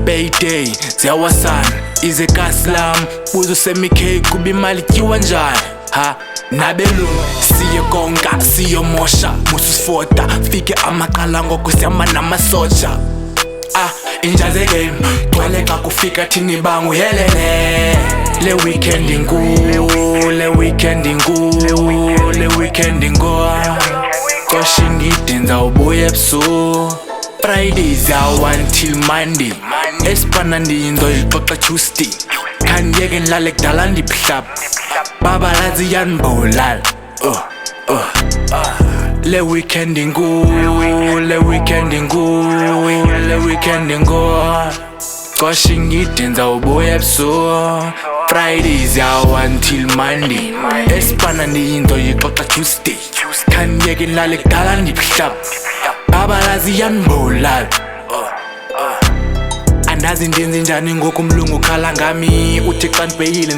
payday ziyawasana ize kaslam buzo semikhe kuba imali tyiwa njani ha nabelungu siye konka siyomosha musifota fike amaqala ngoku sihamba namasoja injaze game tweleka kufika thini bangu helele le weekend ingu koshingidinza ubuye ebusuku Fridays yawa until Monday esipana ndiyinzo ixoxa Tuesday khandiyeke ndilale kudala ndibuhlapha babalazi yanibulala le weekend ingu koshingidinza ubuye ebusuku Fridays yawa until Monday esipana ndiyinzo ixoxa Tuesday khandiyeke ndilale kudala ndibuhlapha babalazi yanibulala andazi ndenze njani ngoku umlungu khala ngami uthi xa ndibeyile